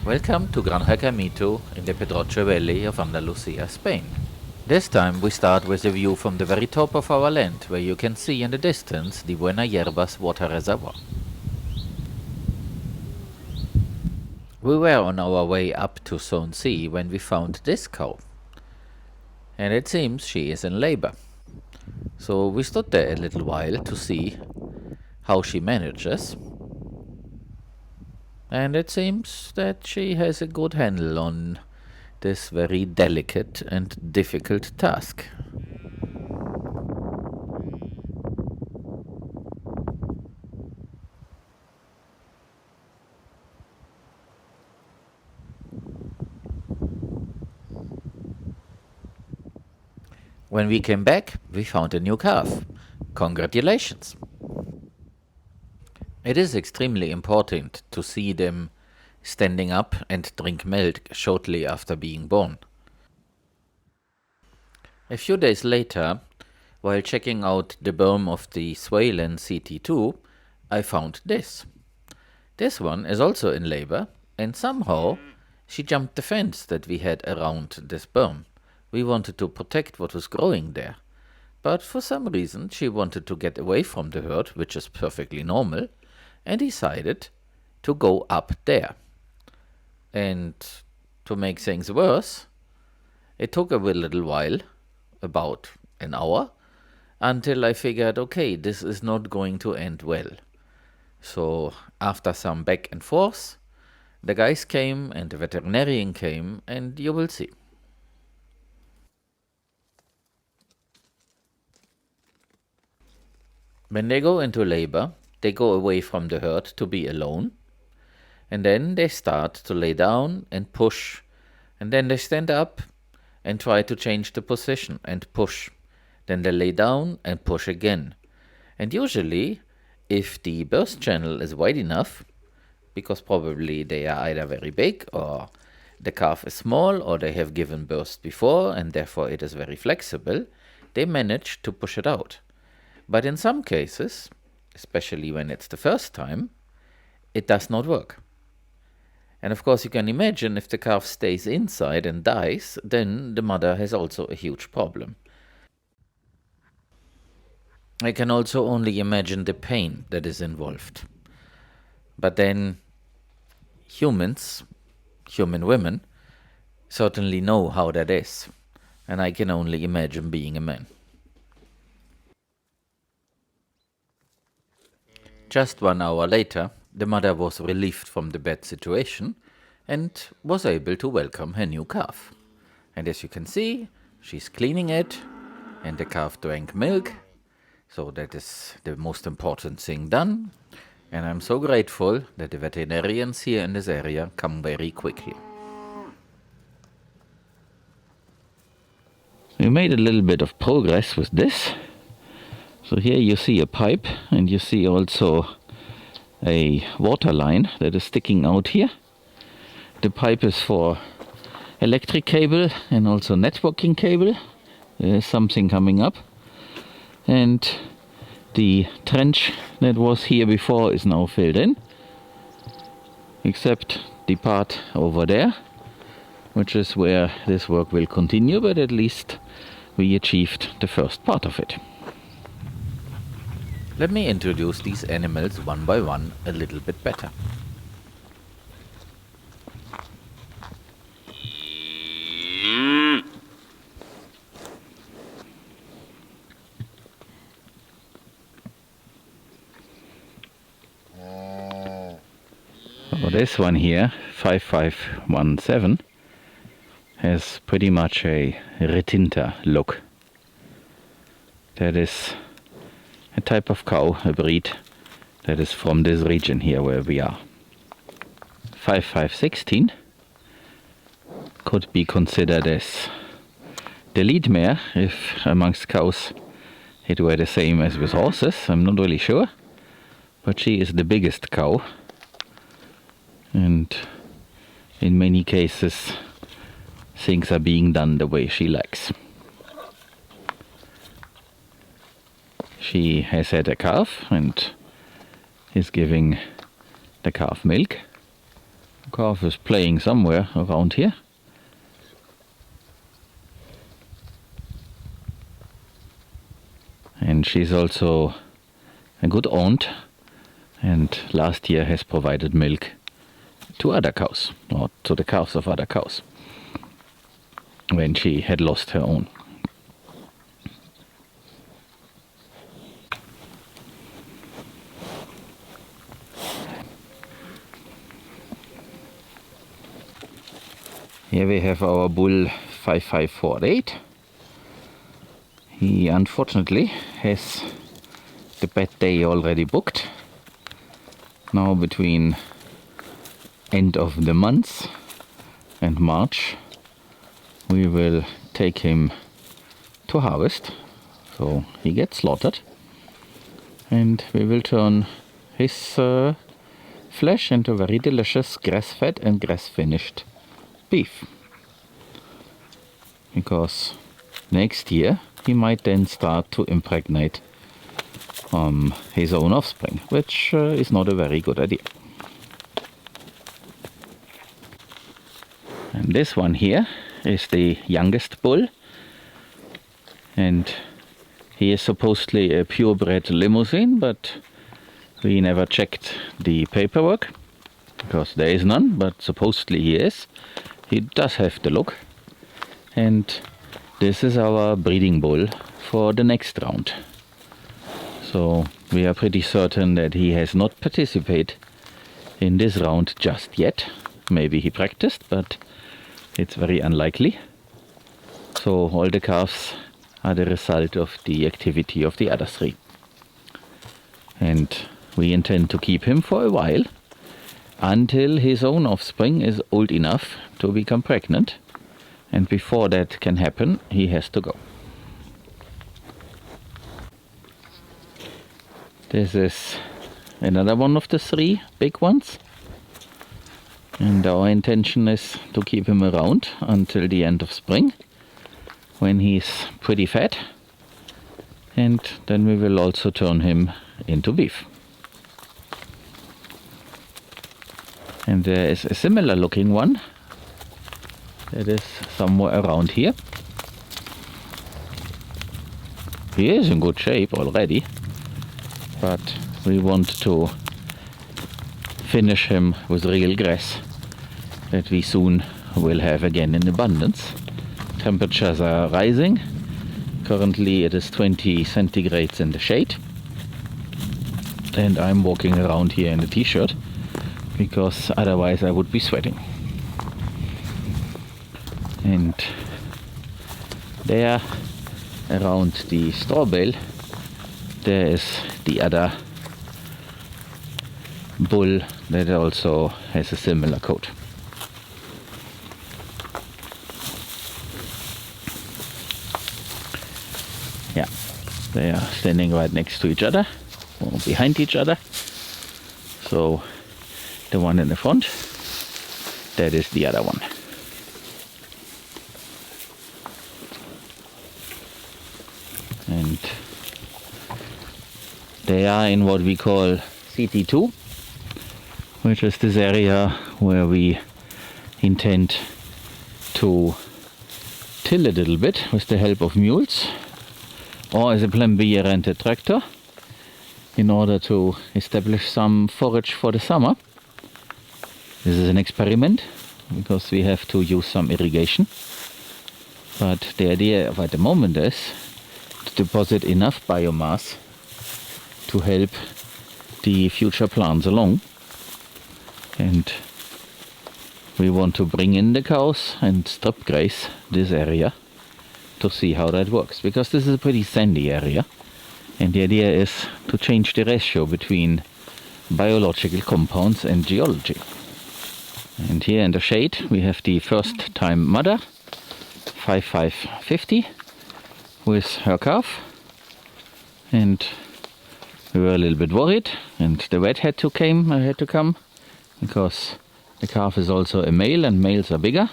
Welcome to Granja Caimito in the Pedroches Valley of Andalusia, Spain. This time we start with a view from the very top of our land, where you can see in the distance the Buena Hierbas water reservoir. We were on our way up to Zone C when we found this cow, and it seems she is in labor. So we stood there a little while to see how she manages, and it seems that she has a good handle on this very delicate and difficult task. When we came back, we found a new calf. Congratulations! It is extremely important to see them standing up and drink milk shortly after being born. A few days later, while checking out the berm of the swale in CT2, I found this. This one is also in labor, and somehow she jumped the fence that we had around this berm. We wanted to protect what was growing there, but for some reason she wanted to get away from the herd, which is perfectly normal, and decided to go up there. And to make things worse, it took a little while, about an hour, until I figured, okay, this is not going to end well. So after some back and forth, the guys came and the veterinarian came, and you will see. When they go into labor, they go away from the herd to be alone, and then they start to lay down and push, and then they stand up and try to change the position and push. Then they lay down and push again. And usually, if the burst channel is wide enough, because probably they are either very big or the calf is small or they have given birth before and therefore it is very flexible, they manage to push it out. But in some cases, especially when it's the first time, it does not work. And of course you can imagine if the calf stays inside and dies, then the mother has also a huge problem. I can also only imagine the pain that is involved. But then human women, certainly know how that is. And I can only imagine being a man. Just 1 hour later, the mother was relieved from the bad situation and was able to welcome her new calf. And as you can see, she's cleaning it, and the calf drank milk, so that is the most important thing done. And I'm so grateful that the veterinarians here in this area come very quickly. We made a little bit of progress with this. So here you see a pipe, and you see also a water line that is sticking out here. The pipe is for electric cable and also networking cable. There is something coming up. And the trench that was here before is now filled in, except the part over there, which is where this work will continue, but at least we achieved the first part of it. Let me introduce these animals one by one a little bit better. So this one here, 5517, has pretty much a retinta look. That is a type of cow, a breed, that is from this region here where we are. 5516 could be considered as the lead mare if amongst cows it were the same as with horses. I'm not really sure, but she is the biggest cow, and in many cases things are being done the way she likes. She has had a calf and is giving the calf milk, The calf is playing somewhere around here. And she's also a good aunt, and last year has provided milk to other cows, or to the calves of other cows, when she had lost her own. Here we have our bull 5548. He unfortunately has the bad day already booked. Now between end of the month and March we will take him to harvest, so he gets slaughtered, and we will turn his flesh into very delicious grass-fed and grass-finished beef, because next year he might then start to impregnate his own offspring, which is not a very good idea. And this one here is the youngest bull, and he is supposedly a purebred limousine, but we never checked the paperwork because there is none, but supposedly he is. He does have the look, and this is our breeding bull for the next round. So we are pretty certain that he has not participated in this round just yet. Maybe he practiced, but it's very unlikely. So all the calves are the result of the activity of the other three. And we intend to keep him for a while, until his own offspring is old enough to become pregnant. And before that can happen, he has to go. This is another one of the three big ones. And our intention is to keep him around until the end of spring, when he's pretty fat. And then we will also turn him into beef. And there is a similar looking one that is somewhere around here. He is in good shape already, but we want to finish him with real grass that we soon will have again in abundance. Temperatures are rising. Currently it is 20 centigrades in the shade, and I'm walking around here in a t-shirt because otherwise I would be sweating. And there, around the straw bale, there is the other bull that also has a similar coat. Yeah, they are standing right next to each other, or behind each other. So the one in the front, that is the other one. And they are in what we call CT2, which is this area where we intend to till a little bit with the help of mules, or as a plan B, a rented tractor, in order to establish some forage for the summer. This is an experiment because we have to use some irrigation, but the idea at the moment is to deposit enough biomass to help the future plants along. And we want to bring in the cows and strip graze this area to see how that works, because this is a pretty sandy area, and the idea is to change the ratio between biological compounds and geology. And here in the shade we have the first time mother 5550 with her calf, and we were a little bit worried, and the vet had to come because the calf is also a male and males are bigger,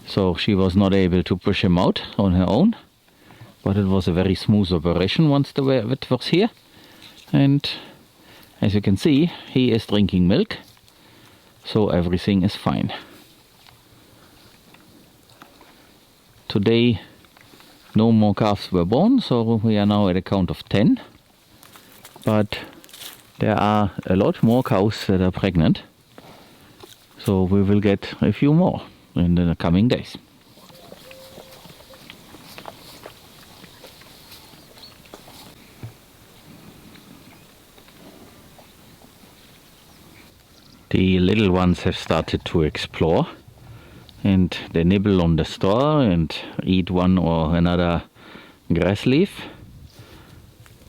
so she was not able to push him out on her own. But it was a very smooth operation once the vet was here, and as you can see, he is drinking milk. so everything is fine. Today no more calves were born, so we are now at a count of 10. But there are a lot more cows that are pregnant, so we will get a few more in the coming days. The little ones have started to explore, and they nibble on the straw and eat one or another grass leaf.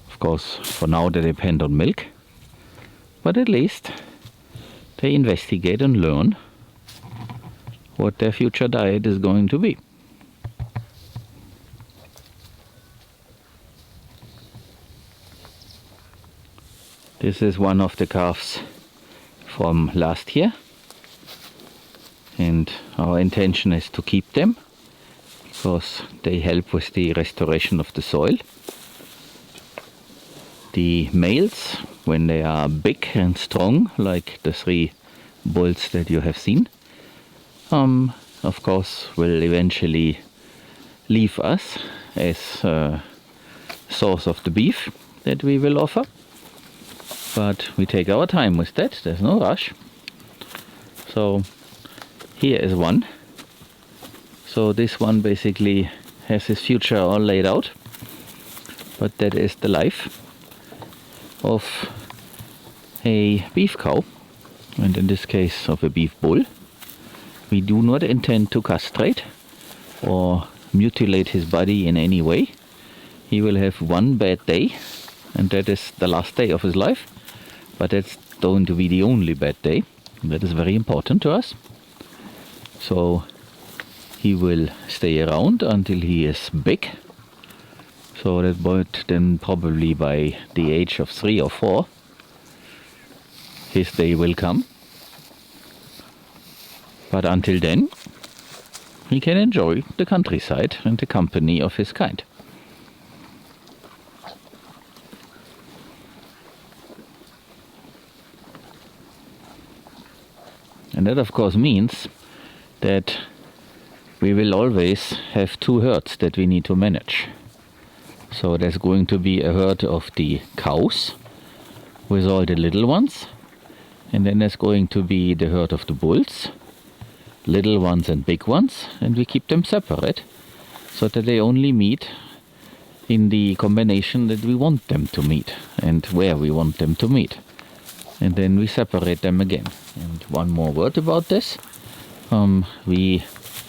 Of course, for now they depend on milk, but at least they investigate and learn what their future diet is going to be. This is one of the calves from last year, and our intention is to keep them because they help with the restoration of the soil. The males, when they are big and strong, like the 3 bulls that you have seen, of course will eventually leave us as a source of the beef that we will offer. But we take our time with that, there's no rush. So here is one. So this one basically has his future all laid out, but that is the life of a beef cow, and in this case of a beef bull. We do not intend to castrate or mutilate his body in any way. He will have one bad day, and that is the last day of his life, but that's going to be the only bad day. That is very important to us. So he will stay around until he is big, so that but then probably by the age of 3 or 4 his day will come. But until then he can enjoy the countryside and the company of his kind. And that of course means that we will always have 2 herds that we need to manage. So there's going to be a herd of the cows with all the little ones, and then there's going to be the herd of the bulls, little ones and big ones, and we keep them separate so that they only meet in the combination that we want them to meet and where we want them to meet, and then we separate them again. And one more word about this. We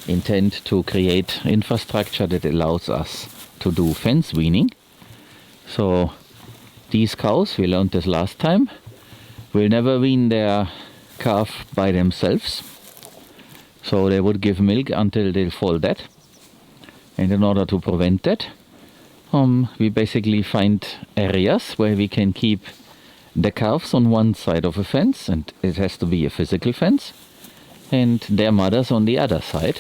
intend to create infrastructure that allows us to do fence weaning. So these cows, we learned this last time, will never wean their calf by themselves. So they would give milk until they'll fall dead. And in order to prevent that, we basically find areas where we can keep the calves on one side of a fence, and it has to be a physical fence, and their mothers on the other side.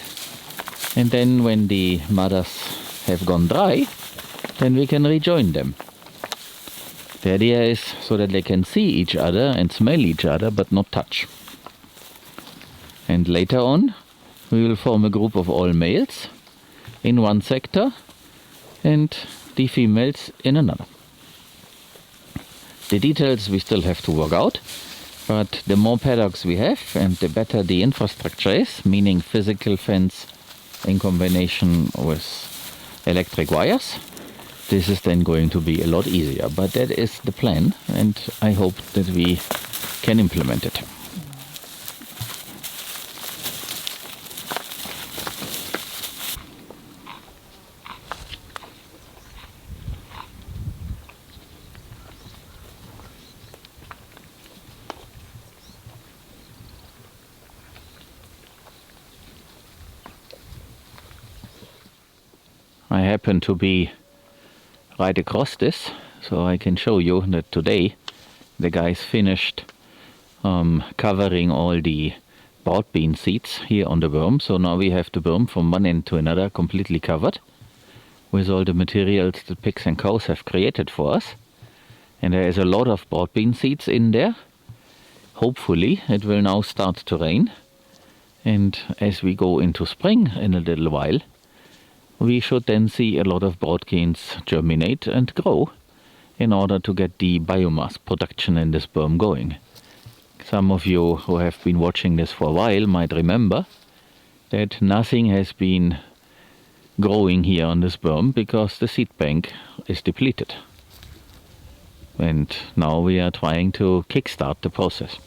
And then when the mothers have gone dry, then we can rejoin them. The idea is so that they can see each other and smell each other but not touch. And later on we will form a group of all males in one sector and the females in another. The details we still have to work out, but the more paddocks we have and the better the infrastructure is, meaning physical fence in combination with electric wires, this is then going to be a lot easier. But that is the plan, and I hope that we can implement it. I happen to be right across this, so I can show you that today the guys finished covering all the broad bean seeds here on the berm. So now we have the berm from one end to another completely covered with all the materials that pigs and cows have created for us. And there is a lot of broad bean seeds in there. hopefully it will now start to rain, and as we go into spring in a little while, we should then see a lot of broadcanes germinate and grow in order to get the biomass production in this berm going. Some of you who have been watching this for a while might remember that nothing has been growing here on this berm because the seed bank is depleted. And now we are trying to kickstart the process.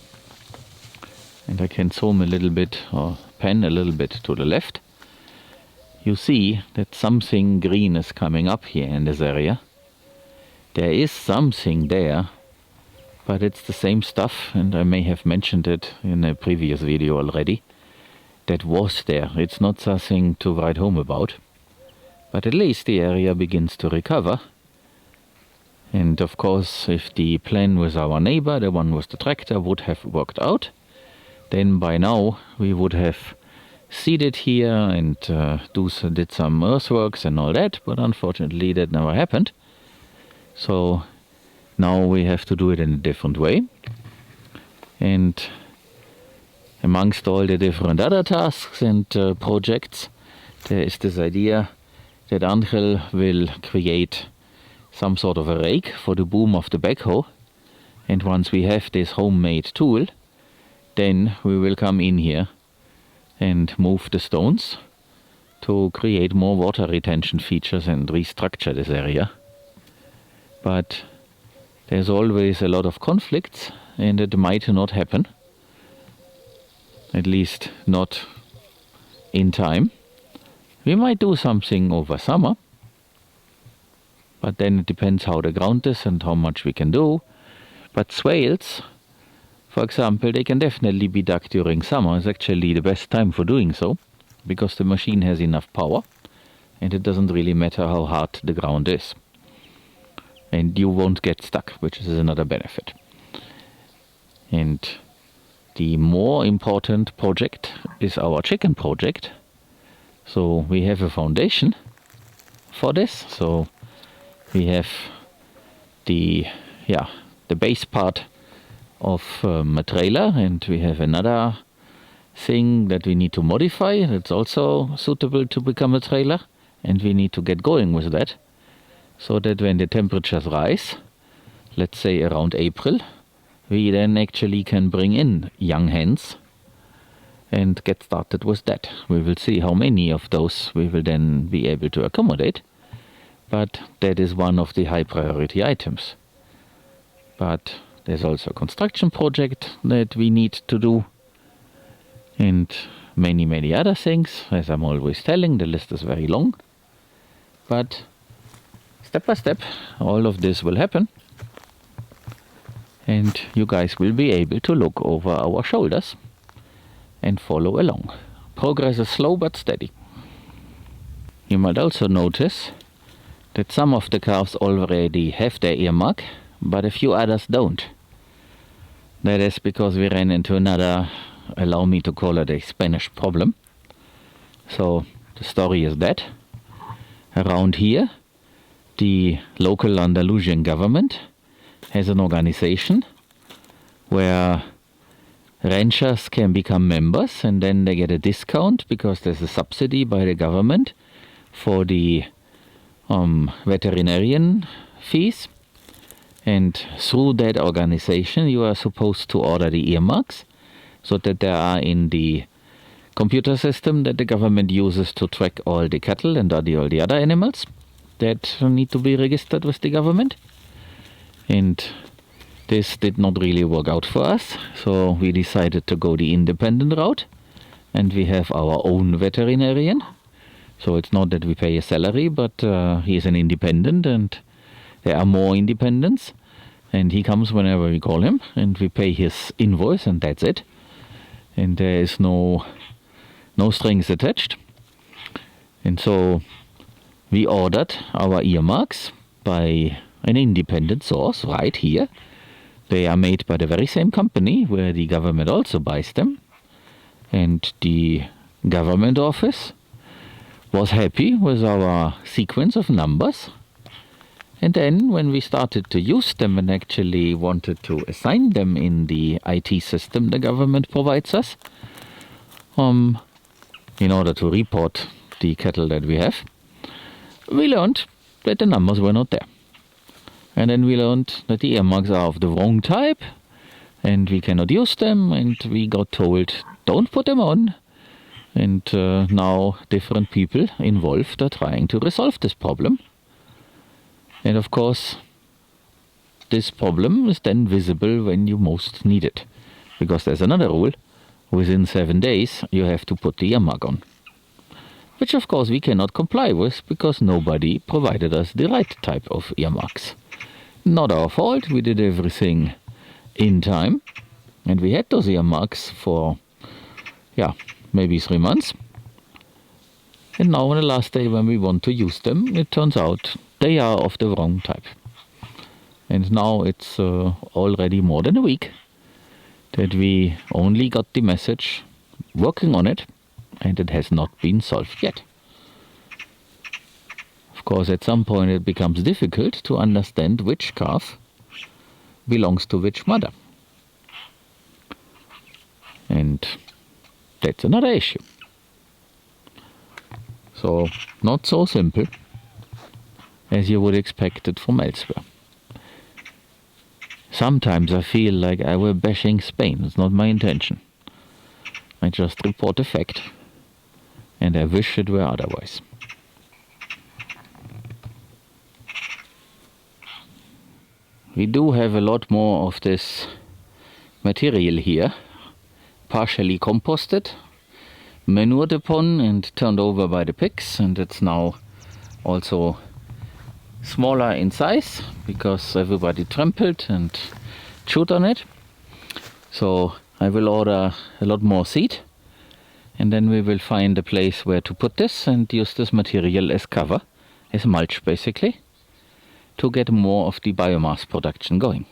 And I can zoom a little bit, or pan a little bit to the left. You see that something green is coming up here in this area. There is something there, but it's the same stuff, and I may have mentioned it in a previous video already, that was there. It's not something to write home about, but at least the area begins to recover. And of course, if the plan with our neighbor, the one with the tractor, would have worked out, then by now we would have seeded here and did some earthworks and all that, but unfortunately that never happened. So now we have to do it in a different way. And amongst all the different other tasks and projects, there is this idea that Angel will create some sort of a rake for the boom of the backhoe. And once we have this homemade tool, then we will come in here and move the stones to create more water retention features and restructure this area. But there's always a lot of conflicts, and it might not happen, at least not in time. We might do something over summer, but then it depends how the ground is and how much we can do. But swales, for example, they can definitely be dug during summer. It's actually the best time for doing so, because the machine has enough power and it doesn't really matter how hard the ground is. And you won't get stuck, which is another benefit. And the more important project is our chicken project. So we have a foundation for this. So we have the base part of a trailer, and we have another thing that we need to modify that's also suitable to become a trailer, and we need to get going with that, so that when the temperatures rise, let's say around April, we then actually can bring in young hens and get started with that. We will see how many of those we will then be able to accommodate, but that is one of the high priority items. But there's also a construction project that we need to do, and many other things. As I'm always telling, the list is very long, but step by step all of this will happen, and you guys will be able to look over our shoulders and follow along. Progress is slow but steady. You might also notice that some of the calves already have their earmark, but a few others don't. That is because we ran into another, allow me to call it a Spanish problem. So the story is that around here, the local Andalusian government has an organization where ranchers can become members, and then they get a discount because there's a subsidy by the government for the veterinarian fees. And through that organization, you are supposed to order the earmarks so that they are in the computer system that the government uses to track all the cattle and all the other animals that need to be registered with the government. And this did not really work out for us, so we decided to go the independent route, and we have our own veterinarian. So it's not that we pay a salary, but he is an independent, and there are more independents, and he comes whenever we call him, and we pay his invoice, and that's it. And there is no strings attached. And so we ordered our earmarks by an independent source right here. They are made by the very same company where the government also buys them. And the government office was happy with our sequence of numbers. And then when we started to use them and actually wanted to assign them in the IT system the government provides us, in order to report the cattle that we have, we learned that the numbers were not there. And then we learned that the earmarks are of the wrong type and we cannot use them, and we got told, don't put them on. And now different people involved are trying to resolve this problem. And of course, this problem is then visible when you most need it. Because there's another rule, within 7 days you have to put the earmark on. Which of course we cannot comply with, because nobody provided us the right type of earmarks. Not our fault, we did everything in time, and we had those earmarks for, maybe 3 months. And now on the last day when we want to use them, it turns out they are of the wrong type. And now it's already more than a week that we only got the message, working on it, and it has not been solved yet. Of course, at some point it becomes difficult to understand which calf belongs to which mother. And that's another issue. So, not so simple as you would expect it from elsewhere. Sometimes I feel like I were bashing Spain. It's not my intention. I just report a fact, and I wish it were otherwise. We do have a lot more of this material here, partially composted, manured upon and turned over by the pigs, and it's now also smaller in size because everybody trampled and chewed on it. So I will order a lot more seed, and then we will find a place where to put this and use this material as cover, as mulch basically, to get more of the biomass production going.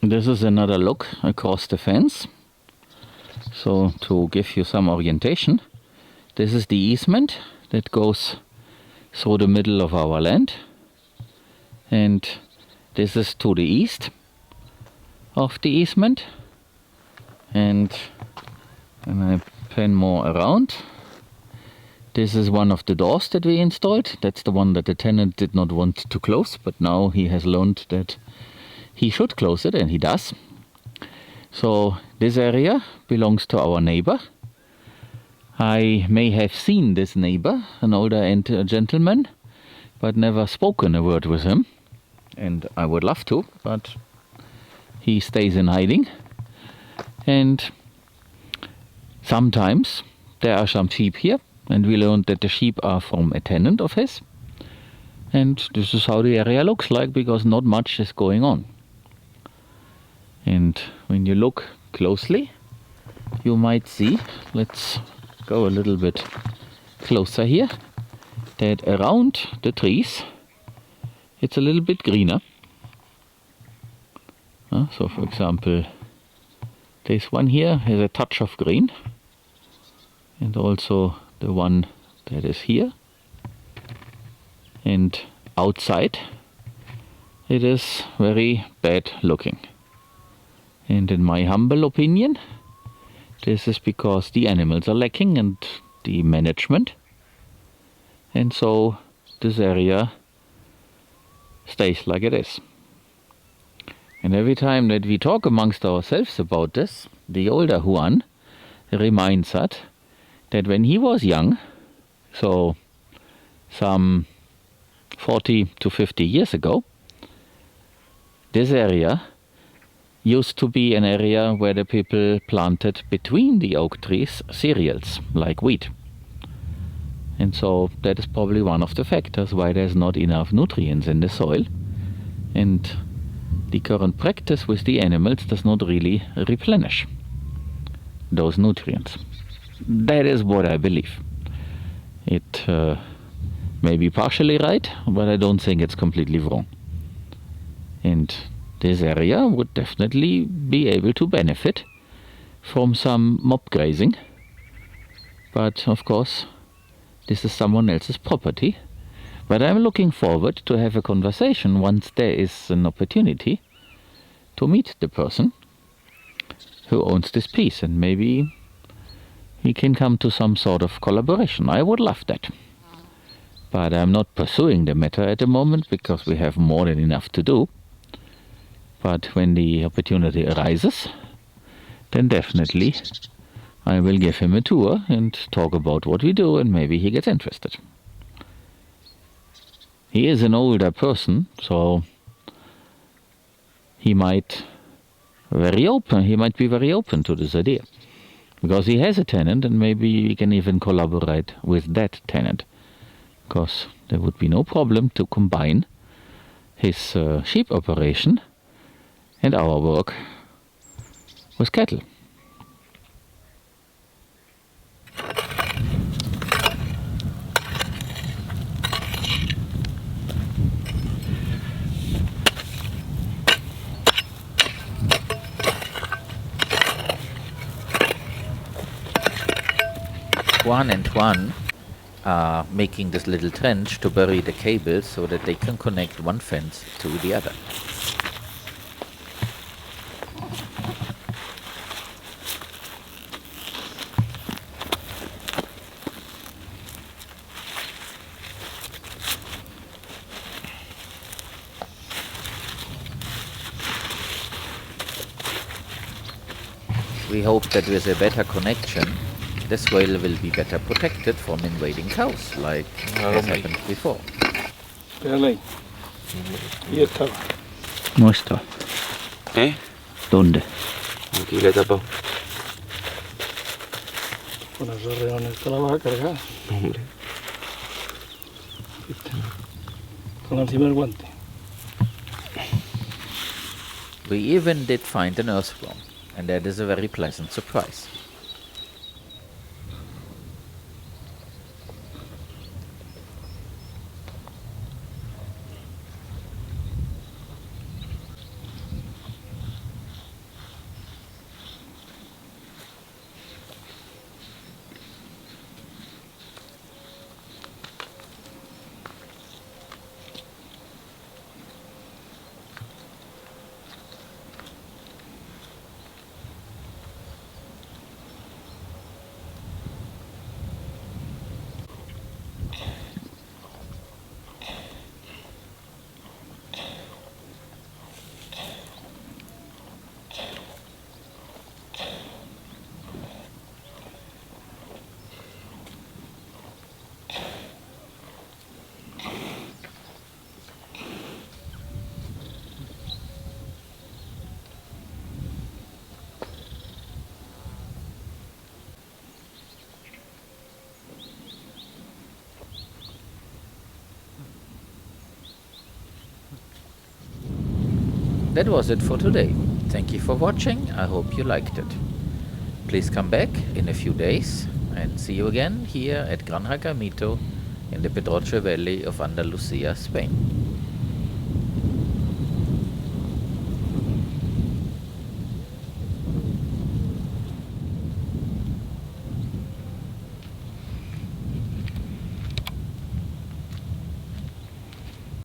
This is another look across the fence. So to give you some orientation, this is the easement that goes through the middle of our land, and this is to the east of the easement. And when I pan more around, this is one of the doors that we installed. That's the one that the tenant did not want to close, but now he has learned that he should close it, and he does. So this area belongs to our neighbor. I may have seen this neighbor, an older gentleman, but never spoken a word with him. And I would love to, but he stays in hiding. And sometimes there are some sheep here, and we learned that the sheep are from a tenant of his. And this is how the area looks like, because not much is going on. And when you look closely, you might see, let's go a little bit closer here, that around the trees it's a little bit greener. So for example, this one here has a touch of green, and also the one that is here. And outside it is very bad looking. And in my humble opinion, this is because the animals are lacking and the management. And so this area stays like it is. And every time that we talk amongst ourselves about this, the older Juan reminds us that when he was young, so some 40 to 50 years ago, this area used to be an area where the people planted between the oak trees cereals like wheat. And so that is probably one of the factors why there's not enough nutrients in the soil, and the current practice with the animals does not really replenish those nutrients. That is what I believe. It may be partially right, but I don't think it's completely wrong. And this area would definitely be able to benefit from some mob grazing. But of course, This is someone else's property. But I'm looking forward to have a conversation once there is an opportunity to meet the person who owns this piece, and maybe we can come to some sort of collaboration. I would love that. But I'm not pursuing the matter at the moment because we have more than enough to do. But when the opportunity arises, then definitely I will give him a tour and talk about what we do, and maybe he gets interested. He is an older person, so he might be very open to this idea. Because he has a tenant, and maybe we can even collaborate with that tenant. Because there would be no problem to combine his sheep operation and our work with cattle. Juan and Juan are making this little trench to bury the cables so that they can connect one fence to the other. We hope that with a better connection, the swale will be better protected from invading cows, like has happened before. Really? ¿Y estaba? No está. ¿Eh? ¿Dónde? Aquí le he tapado. Con esos reones te la vas a cargar. Hombre. Con encima el guante. We even did find an earthworm, and that is a very pleasant surprise. That was it for today. Thank you for watching. I hope you liked it. Please come back in a few days and see you again here at Granja Caimito in the Pedroches Valley of Andalusia, Spain.